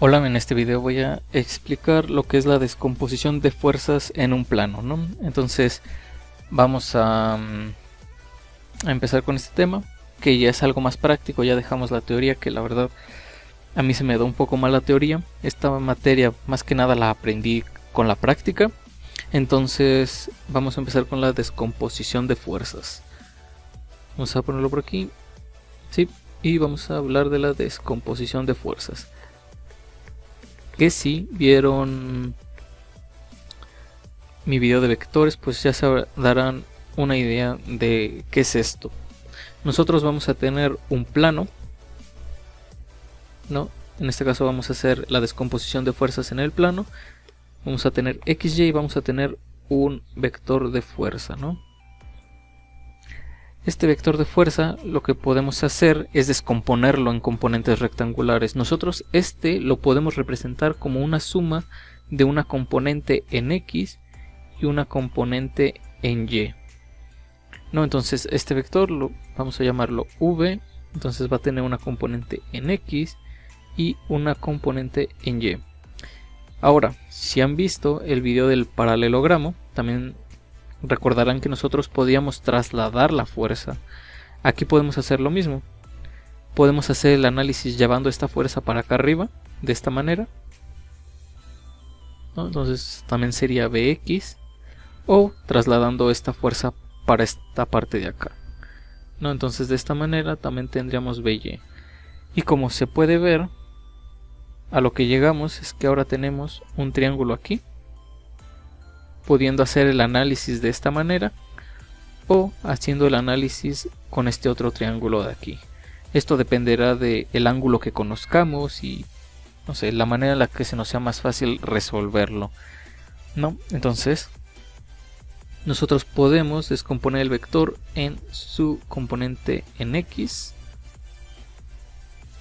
Hola, en este video voy a explicar lo que es la descomposición de fuerzas en un plano, ¿no? Entonces vamos a empezar con este tema, que ya es algo más práctico. Ya dejamos la teoría, que la verdad a mí se me da un poco mal la teoría. Esta materia más que nada la aprendí con la práctica. Entonces vamos a empezar con la descomposición de fuerzas. Vamos a ponerlo por aquí, sí, y vamos a hablar de la descomposición de fuerzas. Que si vieron mi video de vectores, pues ya se darán una idea de qué es esto. Nosotros vamos a tener un plano, ¿no? En este caso vamos a hacer la descomposición de fuerzas en el plano. Vamos a tener XY y vamos a tener un vector de fuerza, ¿no? Este vector de fuerza lo que podemos hacer es descomponerlo en componentes rectangulares. Nosotros lo podemos representar como una suma de una componente en X y una componente en Y, ¿no? Entonces este vector vamos a llamarlo V. Entonces va a tener una componente en X y una componente en Y. Ahora, si han visto el video del paralelogramo, también recordarán que nosotros podíamos trasladar la fuerza. Aquí podemos hacer lo mismo. Podemos hacer el análisis llevando esta fuerza para acá arriba, de esta manera, ¿no? Entonces también sería Bx, o trasladando esta fuerza para esta parte de acá, ¿no? Entonces de esta manera también tendríamos By. Y como se puede ver, a lo que llegamos es que ahora tenemos un triángulo aquí, pudiendo hacer el análisis de esta manera o haciendo el análisis con este otro triángulo de aquí. Esto dependerá del ángulo que conozcamos y, no sé, la manera en la que se nos sea más fácil resolverlo, ¿no? Entonces nosotros podemos descomponer el vector en su componente en X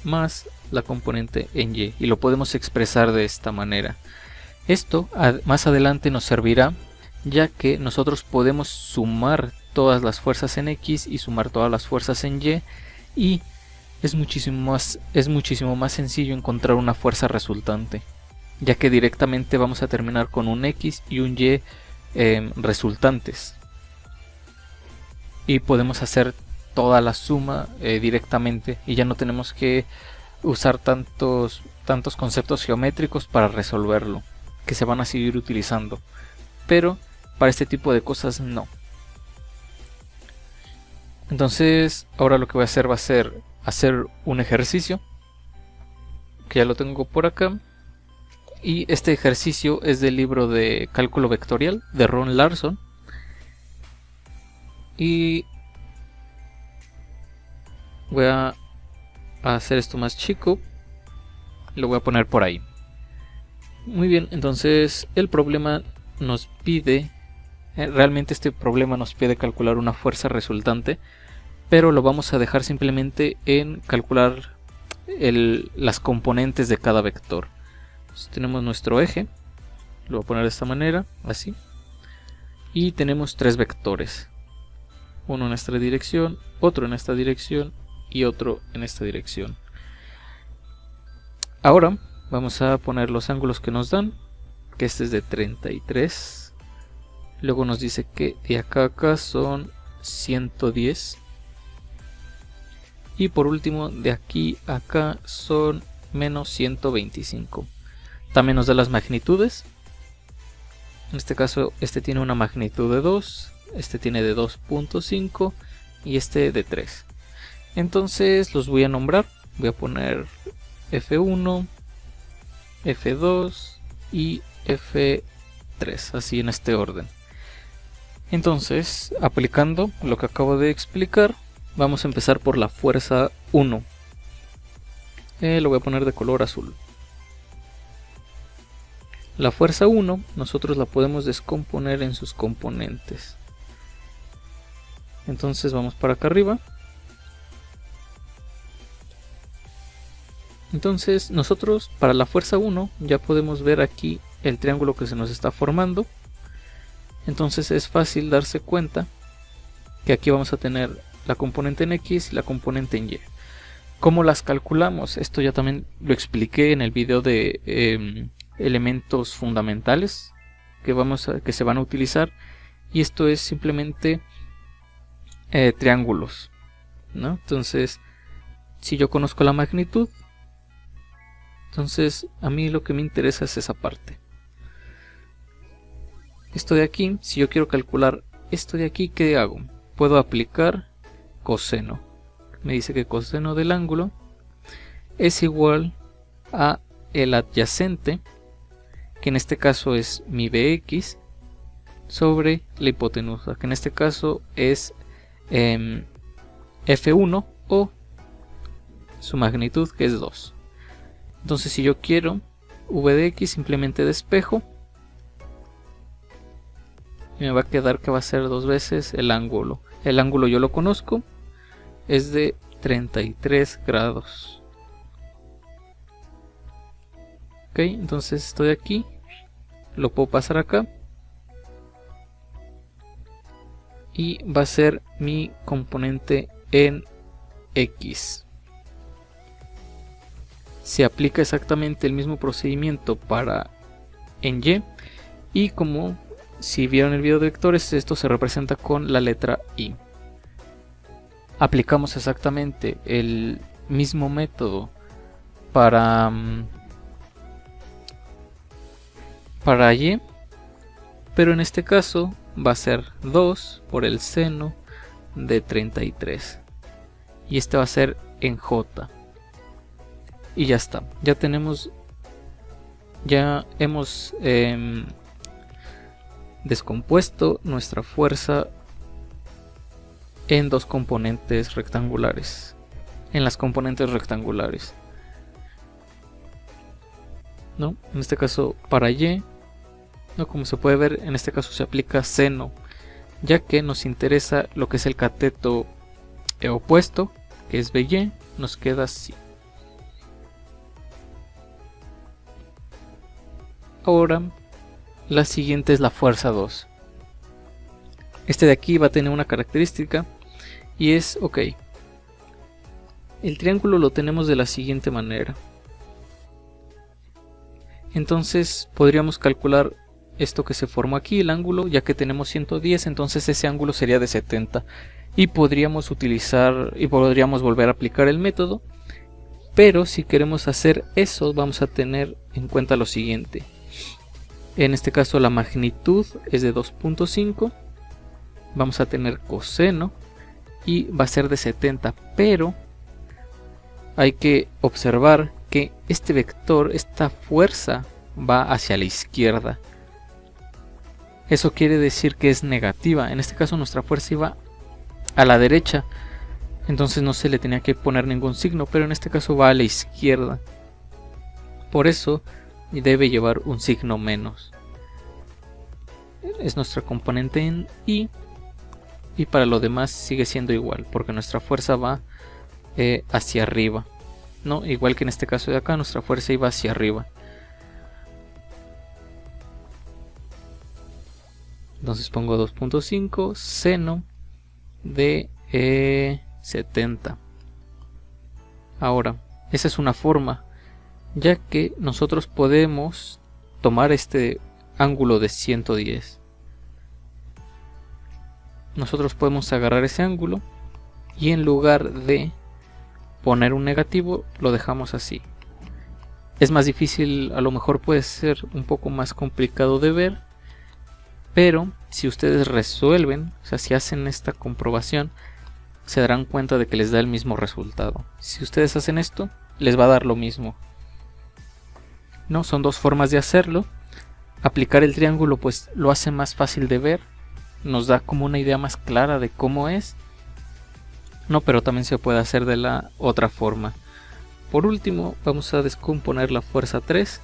más la componente en Y, y lo podemos expresar de esta manera. Esto más adelante nos servirá, ya que nosotros podemos sumar todas las fuerzas en X y sumar todas las fuerzas en Y es muchísimo más sencillo encontrar una fuerza resultante, ya que directamente vamos a terminar con un X y un Y resultantes, y podemos hacer toda la suma directamente, y ya no tenemos que usar tantos conceptos geométricos para resolverlo, que se van a seguir utilizando, pero para este tipo de cosas no. Entonces ahora lo que voy a hacer va a ser hacer un ejercicio, que ya lo tengo por acá, y este ejercicio es del libro de cálculo vectorial de Ron Larson, y voy a hacer esto más chico, lo voy a poner por ahí. Muy bien, entonces el problema nos pide, realmente este problema nos pide calcular una fuerza resultante, pero lo vamos a dejar simplemente en calcular las componentes de cada vector. Entonces, tenemos nuestro eje, lo voy a poner de esta manera, así, y tenemos tres vectores, uno en esta dirección, otro en esta dirección y otro en esta dirección. Ahora vamos a poner los ángulos que nos dan, que este es de 33, luego nos dice que de acá a acá son 110, y por último de aquí a acá son menos 125. También nos da las magnitudes. En este caso este tiene una magnitud de 2, este tiene de 2.5 y este de 3. Entonces los voy a nombrar, voy a poner F1, F2 y F3, así en este orden. Entonces, aplicando lo que acabo de explicar, vamos a empezar por la fuerza 1. Lo voy a poner de color azul. La fuerza 1 nosotros la podemos descomponer en sus componentes. Entonces vamos para acá arriba. Entonces nosotros para la fuerza 1 ya podemos ver aquí el triángulo que se nos está formando. Entonces es fácil darse cuenta que aquí vamos a tener la componente en X y la componente en Y. ¿Cómo las calculamos? Esto ya también lo expliqué en el video de elementos fundamentales que se van a utilizar, y esto es simplemente triángulos, ¿no? Entonces, si yo conozco la magnitud, entonces a mí lo que me interesa es esa parte. Esto de aquí, si yo quiero calcular esto de aquí, ¿qué hago? Puedo aplicar coseno. Me dice que coseno del ángulo es igual a el adyacente, que en este caso es mi bx, sobre la hipotenusa, que en este caso es f1 o su magnitud, que es 2. Entonces, si yo quiero v de x, simplemente despejo y me va a quedar que va a ser 2 veces el ángulo. El ángulo yo lo conozco, es de 33 grados. Ok, entonces estoy aquí, lo puedo pasar acá y va a ser mi componente en x. Se aplica exactamente el mismo procedimiento para en y, y como si vieron el video de vectores, esto se representa con la letra i. Aplicamos exactamente el mismo método para y, pero en este caso va a ser 2 por el seno de 33, y este va a ser en j. Y ya está, ya hemos descompuesto nuestra fuerza en dos componentes rectangulares, en las componentes rectangulares, ¿no? En este caso para y, ¿no? Como se puede ver, en este caso se aplica seno, ya que nos interesa lo que es el cateto opuesto, que es by, nos queda así. Ahora, la siguiente es la fuerza 2. Este de aquí va a tener una característica, y es, ok, el triángulo lo tenemos de la siguiente manera. Entonces podríamos calcular esto que se formó aquí, el ángulo, ya que tenemos 110, entonces ese ángulo sería de 70. Y podríamos volver a aplicar el método, pero si queremos hacer eso, vamos a tener en cuenta lo siguiente. En este caso la magnitud es de 2.5, vamos a tener coseno y va a ser de 70, pero hay que observar que este vector, esta fuerza, va hacia la izquierda. Eso quiere decir que es negativa. En este caso nuestra fuerza iba a la derecha, entonces no se le tenía que poner ningún signo, pero en este caso va a la izquierda. Por eso debe llevar un signo menos. Es nuestra componente en y para lo demás sigue siendo igual, porque nuestra fuerza va hacia arriba, ¿no? Igual que en este caso de acá, nuestra fuerza iba hacia arriba. Entonces pongo 2.5 seno de 70. Ahora, esa es una forma, ya que nosotros podemos tomar este ángulo de 110. Nosotros podemos agarrar ese ángulo y en lugar de poner un negativo lo dejamos así. Es más difícil, a lo mejor puede ser un poco más complicado de ver, pero si ustedes resuelven, o sea, si hacen esta comprobación, se darán cuenta de que les da el mismo resultado. Si ustedes hacen esto, les va a dar lo mismo. No, son dos formas de hacerlo. Aplicar el triángulo pues lo hace más fácil de ver, nos da como una idea más clara de cómo es. No, pero también se puede hacer de la otra forma. Por último, vamos a descomponer la fuerza 3.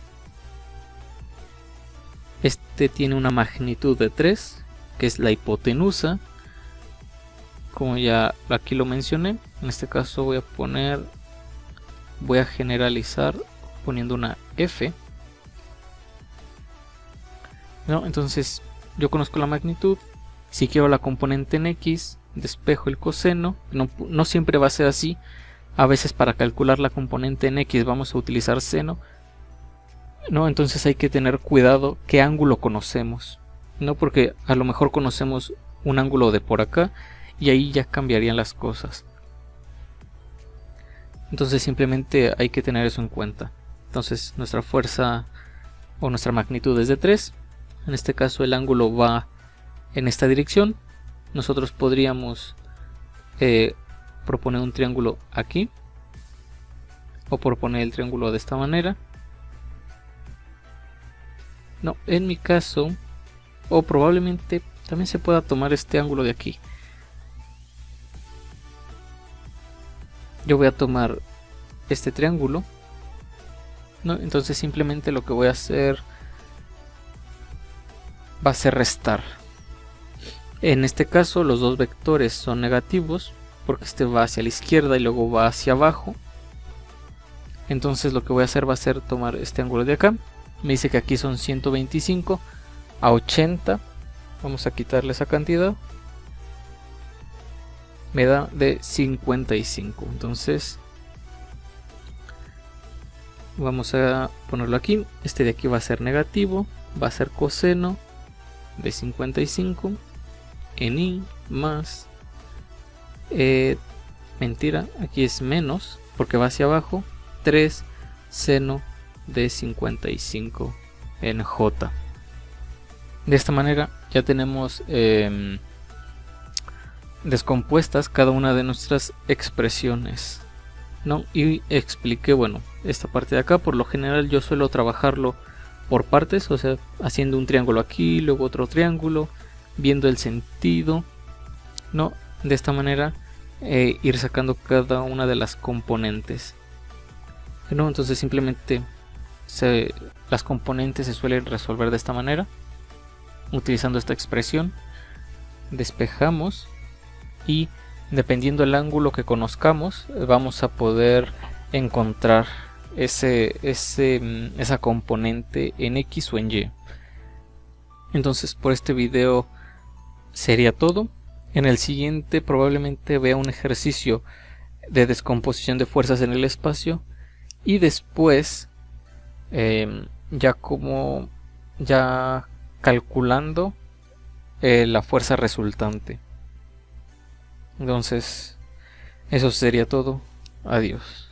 Este tiene una magnitud de 3, que es la hipotenusa. Como ya aquí lo mencioné, en este caso voy a generalizar poniendo una F. ¿No? Entonces yo conozco la magnitud. Si quiero la componente en X, despejo el coseno. No siempre va a ser así. a veces para calcular la componente en X vamos a utilizar seno, ¿no? Entonces hay que tener cuidado qué ángulo conocemos, ¿no? Porque a lo mejor conocemos un ángulo de por acá y ahí ya cambiarían las cosas. Entonces simplemente hay que tener eso en cuenta. Entonces nuestra fuerza o nuestra magnitud es de 3. En este caso el ángulo va en esta dirección. Nosotros podríamos proponer un triángulo aquí, o proponer el triángulo de esta manera. No, en mi caso, o probablemente también se pueda tomar este ángulo de aquí. Yo voy a tomar este triángulo, ¿no? Entonces simplemente lo que voy a hacer va a ser restar. En este caso los dos vectores son negativos, porque este va hacia la izquierda y luego va hacia abajo. Entonces lo que voy a hacer va a ser tomar este ángulo de acá. Me dice que aquí son 125 a 80. Vamos a quitarle esa cantidad. Me da de 55. Entonces vamos a ponerlo aquí. Este de aquí va a ser negativo. Va a ser coseno de 55 en i más... mentira, aquí es menos porque va hacia abajo. 3 seno de 55 en j. De esta manera ya tenemos descompuestas cada una de nuestras expresiones, ¿no? Y expliqué, bueno, esta parte de acá. Por lo general yo suelo trabajarlo por partes, o sea, haciendo un triángulo aquí, luego otro triángulo, viendo el sentido, ¿no? De esta manera ir sacando cada una de las componentes, ¿no? Entonces simplemente las componentes se suelen resolver de esta manera, utilizando esta expresión. Despejamos y dependiendo del ángulo que conozcamos vamos a poder encontrar esa componente en X o en Y. Entonces por este video sería todo. En el siguiente probablemente vea un ejercicio de descomposición de fuerzas en el espacio y después ya calculando la fuerza resultante. Entonces eso sería todo. Adiós.